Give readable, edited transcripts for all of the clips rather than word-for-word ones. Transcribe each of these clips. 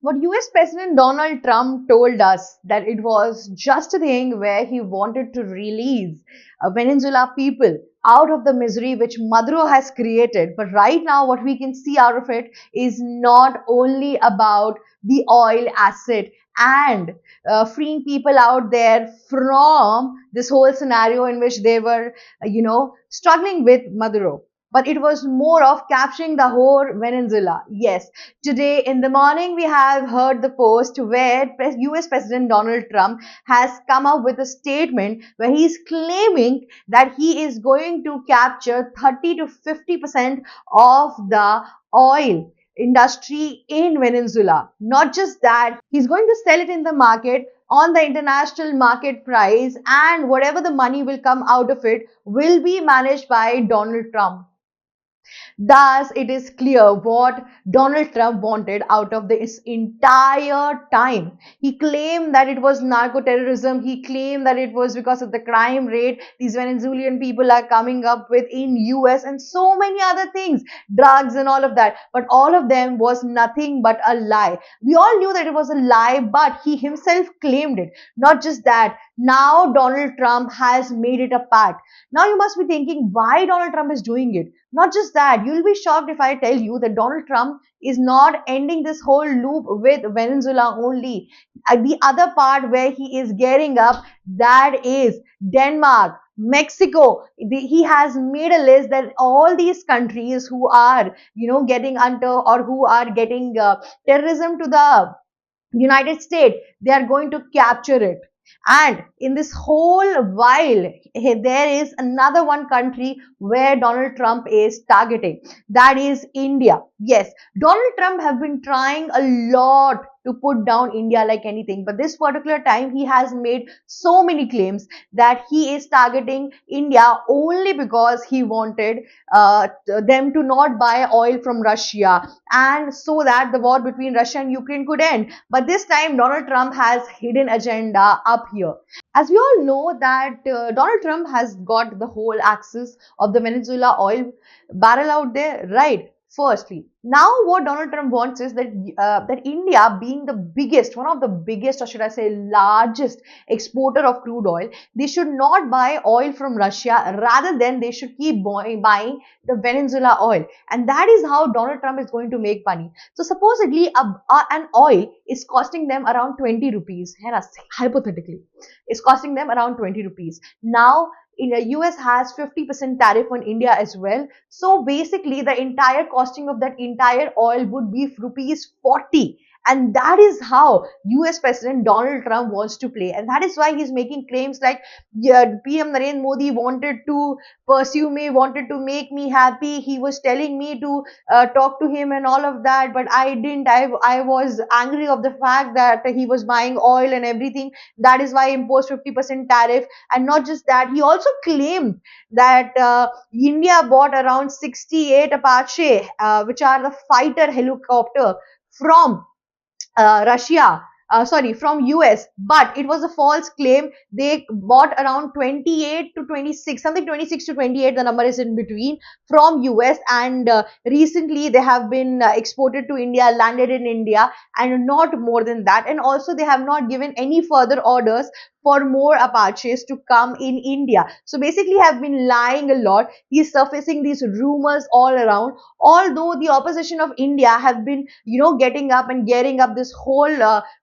What US President Donald Trump told us that it was just a thing where he wanted to release Venezuela people out of the misery which Maduro has created. But right now, what we can see out of it is not only about the oil asset and freeing people out there from this whole scenario in which they were, struggling with Maduro. But it was more of capturing the whole Venezuela. Yes, today in the morning, we have heard the post where US President Donald Trump has come up with a statement where he's claiming that he is going to capture 30 to 50% of the oil industry in Venezuela. Not just that, he's going to sell it in the market on the international market price, and whatever the money will come out of it will be managed by Donald Trump. Thus, it is clear what Donald Trump wanted out of this entire time. He claimed that it was narco-terrorism. He claimed that it was because of the crime rate these Venezuelan people are coming up with in US and so many other things, drugs and all of that. But all of them was nothing but a lie. We all knew that it was a lie, but he himself claimed it. Not just that, now Donald Trump has made it a fact. Now you must be thinking why Donald Trump is doing it. Not just that, you'll be shocked if I tell you that Donald Trump is not ending this whole loop with Venezuela only. The other part where he is gearing up, that is Denmark, Mexico. He has made a list that all these countries who are, getting under or who are getting terrorism to the United States, they are going to capture it. And in this whole while, there is another one country where Donald Trump is targeting. That is India. Yes, Donald Trump have been trying a lot to put down India like anything. But this particular time, he has made so many claims that he is targeting India only because he wanted them to not buy oil from Russia, and so that the war between Russia and Ukraine could end. But this time, Donald Trump has hidden agenda up here. As we all know that Donald Trump has got the whole axis of the Venezuela oil barrel out there, right? Firstly, now what Donald Trump wants is that India, being the biggest, one of the biggest, or should I say, largest exporter of crude oil, they should not buy oil from Russia. Rather than they should keep buying the Venezuela oil, and that is how Donald Trump is going to make money. So supposedly, an oil is costing them around 20 rupees. Hypothetically, it's costing them around 20 rupees. Now, in the US has 50% tariff on India as well. So basically, the entire costing of that entire oil would be rupees 40. And that is how US President Donald Trump wants to play. And that is why he's making claims like, yeah, PM Narendra Modi wanted to pursue me, wanted to make me happy. He was telling me to talk to him and all of that, but I didn't. I was angry of the fact that he was buying oil and everything. That is why I imposed 50% tariff. And not just that, he also claimed that India bought around 68 Apache, which are the fighter helicopter from from US, but it was a false claim. They bought around 28 to 26, something 26 to 28, the number is in between, from US, and recently they have been exported to India, landed in India, and not more than that. And also they have not given any further orders for more Apaches to come in India. So basically have been lying a lot. He's surfacing these rumors all around, although the opposition of India have been, getting up and gearing up this whole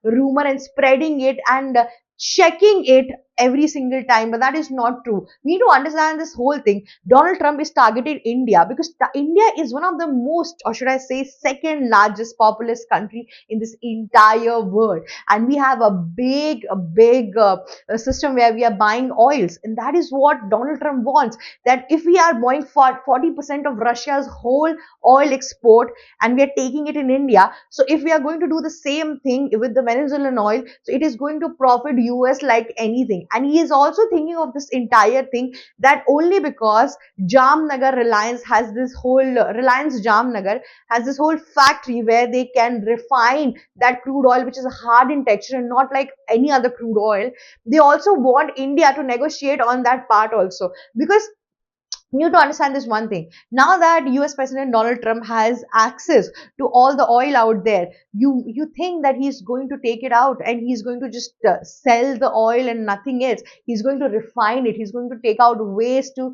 rumor and spreading it and checking it every single time, but that is not true. We need to understand this whole thing. Donald Trump is targeting India because India is one of the most, or should I say, second largest populous country in this entire world, and we have a big system where we are buying oils, and that is what Donald Trump wants. That if we are buying 40% of Russia's whole oil export and we are taking it in India, so if we are going to do the same thing with the Venezuelan oil, so it is going to profit US like anything. And he is also thinking of this entire thing that only because Jamnagar Reliance has this whole Reliance Jamnagar has this whole factory where they can refine that crude oil, which is hard in texture and not like any other crude oil. They also want India to negotiate on that part also, because you to understand this one thing. Now that US President Donald Trump has access to all the oil out there, you think that he's going to take it out and he's going to just sell the oil and nothing else. He's going to refine it. He's going to take out ways to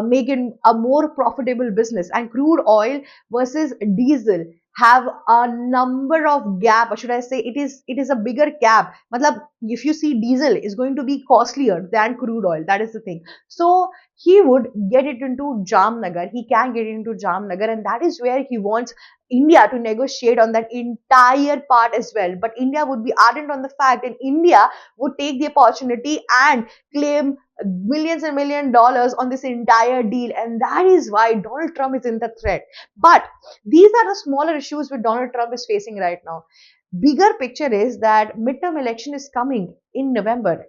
make it a more profitable business. And crude oil versus diesel have a number of gap, or should I say it is a bigger gap. Matlab, if you see, diesel is going to be costlier than crude oil. That is the thing. So he would get it into Jamnagar. He can get it into Jamnagar, and that is where he wants India to negotiate on that entire part as well. But India would be ardent on the fact, and India would take the opportunity and claim millions and $1 million on this entire deal, and that is why Donald Trump is in the threat. But these are the smaller issues which Donald Trump is facing right now. Bigger picture is that midterm election is coming in November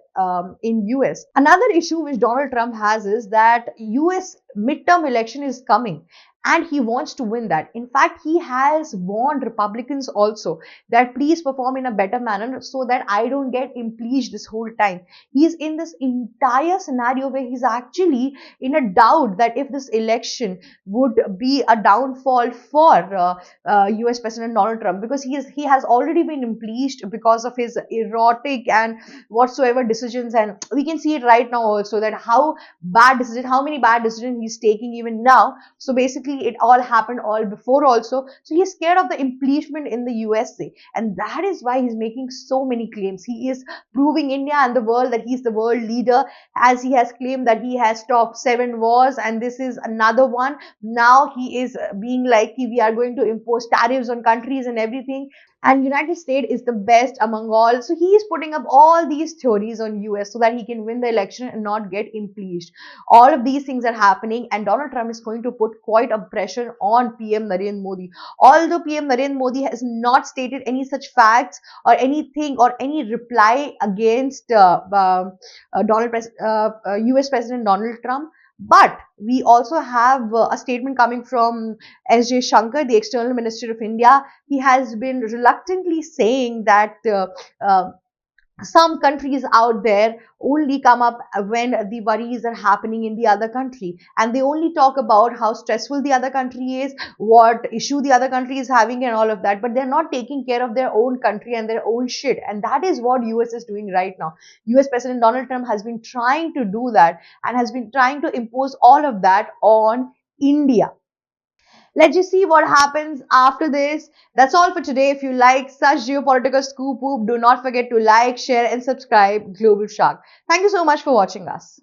in US. Another issue which Donald Trump has is that US midterm election is coming and he wants to win that. In fact, he has warned Republicans also that please perform in a better manner so that I don't get impeached this whole time. He's in this entire scenario where he's actually in a doubt that if this election would be a downfall for US President Donald Trump, because he has already been impeached because of his erotic and whatsoever decisions, and we can see it right now also that how many bad decisions he's taking even now. So basically it all happened all before also. So he's scared of the impeachment in the USA, and that is why he's making so many claims. He is proving India and the world that he's the world leader, as he has claimed that he has stopped 7 wars and this is another one. Now he is being like, we are going to impose tariffs on countries and everything, and United States is the best among all. So he is putting up all these theories on US so that he can win the election and not get impeached. All of these things are happening, and Donald Trump is going to put quite a pressure on PM Narendra Modi. Although PM Narendra Modi has not stated any such facts or anything or any reply against US President Donald Trump, but we also have a statement coming from S.J. Shankar, the External Minister of India. He has been reluctantly saying that some countries out there only come up when the worries are happening in the other country, and they only talk about how stressful the other country is, what issue the other country is having and all of that, but they're not taking care of their own country and their own shit. And that is what US is doing right now. US President Donald Trump has been trying to do that and has been trying to impose all of that on India. Let's just see what happens after this. That's all for today. If you like such geopolitical scoop, do not forget to like, share, and subscribe Global Shark. Thank you so much for watching us.